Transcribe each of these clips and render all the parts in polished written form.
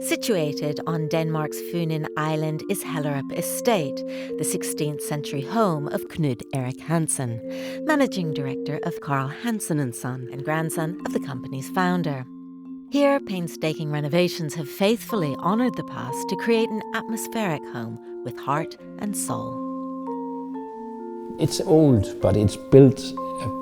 Situated on Denmark's Funen Island is Hellerup Estate, the 16th century home of Knud Erik Hansen, managing director of Carl Hansen & Son and grandson of the company's founder. Here, painstaking renovations have faithfully honoured the past to create an atmospheric home with heart and soul. It's old, but it's built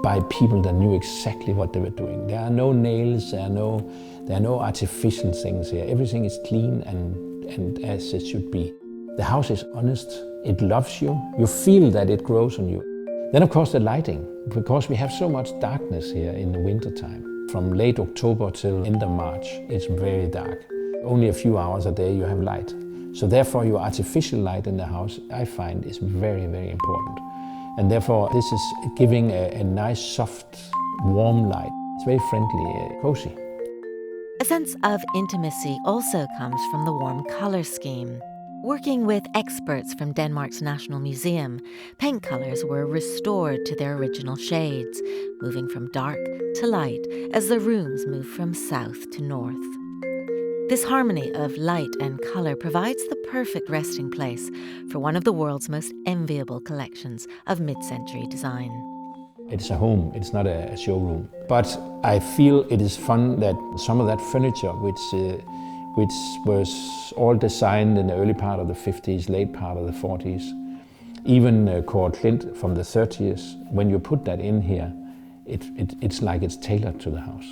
by people that knew exactly what they were doing. There are no nails, there are no artificial things here. Everything is clean and as it should be. The house is honest, it loves you, you feel that it grows on you. Then of course the lighting, because we have so much darkness here in the winter time. From late October till end of March, it's very dark. Only a few hours a day you have light. So therefore your artificial light in the house, I find, is very, very important. And therefore this is giving a nice, soft, warm light. It's very friendly, cozy. A sense of intimacy also comes from the warm colour scheme. Working with experts from Denmark's National Museum, paint colours were restored to their original shades, moving from dark to light as the rooms move from south to north. This harmony of light and colour provides the perfect resting place for one of the world's most enviable collections of mid-century design. It's a home, it's not a showroom. But I feel it is fun that some of that furniture, which was all designed in the early part of the 50s, late part of the 40s, even called Clint from the 30s, when you put that in here, it's like it's tailored to the house.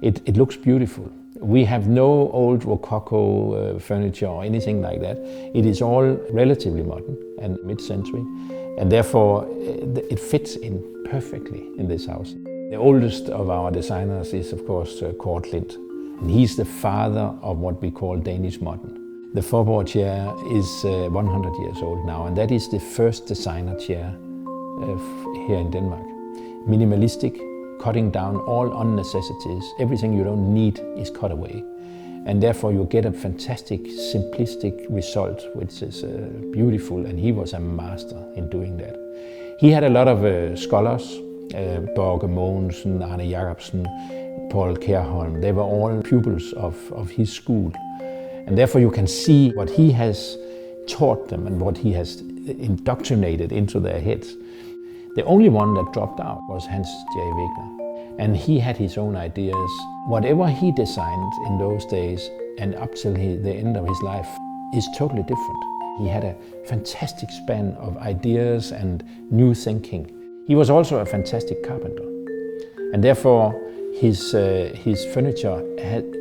It looks beautiful. We have no old Rococo furniture or anything like that. It is all relatively modern and mid-century, and therefore it fits in perfectly in this house. The oldest of our designers is of course Kåre Klint, and he's the father of what we call Danish modern. The Forborg chair is 100 years old now, and that is the first designer chair here in Denmark. Minimalistic, cutting down all unnecessities. Everything you don't need is cut away. And therefore you get a fantastic, simplistic result, which is beautiful, and he was a master in doing that. He had a lot of scholars, Børge Mogensen, Arne Jacobsen, Paul Kjærholm. They were all pupils of his school. And therefore you can see what he has taught them and what he has indoctrinated into their heads. The only one that dropped out was Hans J. Wegner. And he had his own ideas. Whatever he designed in those days and up till the end of his life is totally different. He had a fantastic span of ideas and new thinking. He was also a fantastic carpenter. And therefore his furniture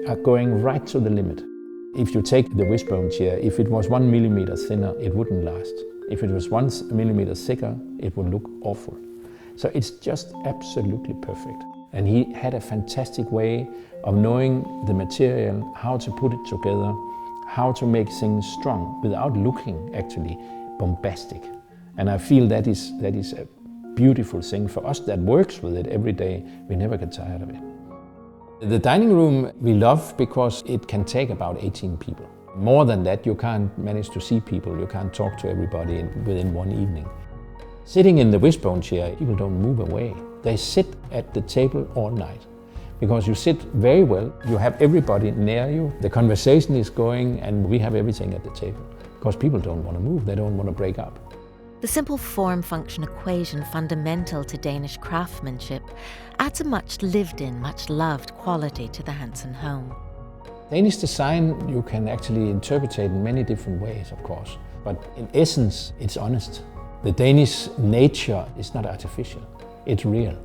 are going right to the limit. If you take the wishbone chair, if it was 1 millimeter thinner, it wouldn't last. If it was 1 millimeter thicker, it would look awful. So it's just absolutely perfect. And he had a fantastic way of knowing the material, how to put it together, how to make things strong without looking actually bombastic. And I feel that is a beautiful thing for us that works with it every day. We never get tired of it. The dining room we love because it can take about 18 people. More than that, you can't manage to see people, you can't talk to everybody within one evening. Sitting in the wishbone chair, people don't move away. They sit at the table all night because you sit very well, you have everybody near you, the conversation is going, and we have everything at the table because people don't want to move, they don't want to break up. The simple form-function equation fundamental to Danish craftsmanship adds a much lived-in, much loved quality to the Hansen home. Danish design you can actually interpret in many different ways, of course, but in essence it's honest. The Danish nature is not artificial, it's real.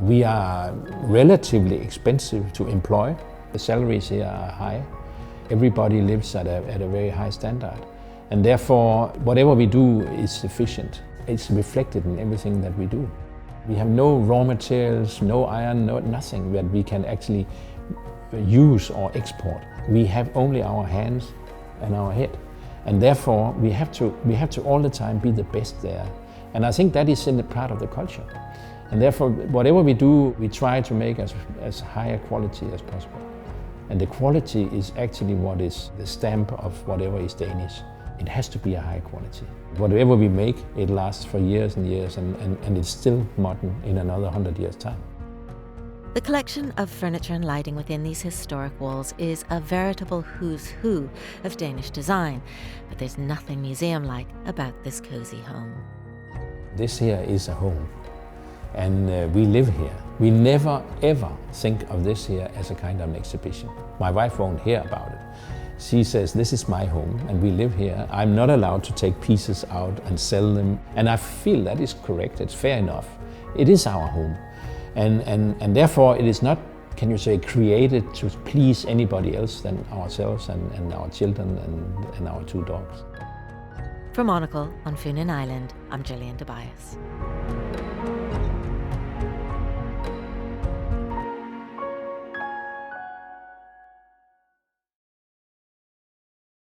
We are relatively expensive to employ. The salaries here are high. Everybody lives at a very high standard. And therefore, whatever we do is efficient. It's reflected in everything that we do. We have no raw materials, no iron, nothing that we can actually use or export. We have only our hands and our head. And therefore, we have to all the time be the best there. And I think that is in the part of the culture. And therefore, whatever we do, we try to make as high a quality as possible. And the quality is actually what is the stamp of whatever is Danish. It has to be a high quality. Whatever we make, it lasts for years and years, and it's still modern in another 100 years' time. The collection of furniture and lighting within these historic walls is a veritable who's who of Danish design, but there's nothing museum-like about this cozy home. This here is a home, and we live here. We never ever think of this here as a kind of an exhibition. My wife won't hear about it. She says, this is my home and we live here. I'm not allowed to take pieces out and sell them. And I feel that is correct, it's fair enough. It is our home. And therefore it is not, can you say, created to please anybody else than ourselves and our children and our 2 dogs. For Monocle on Funen Island, I'm Gillian Tobias.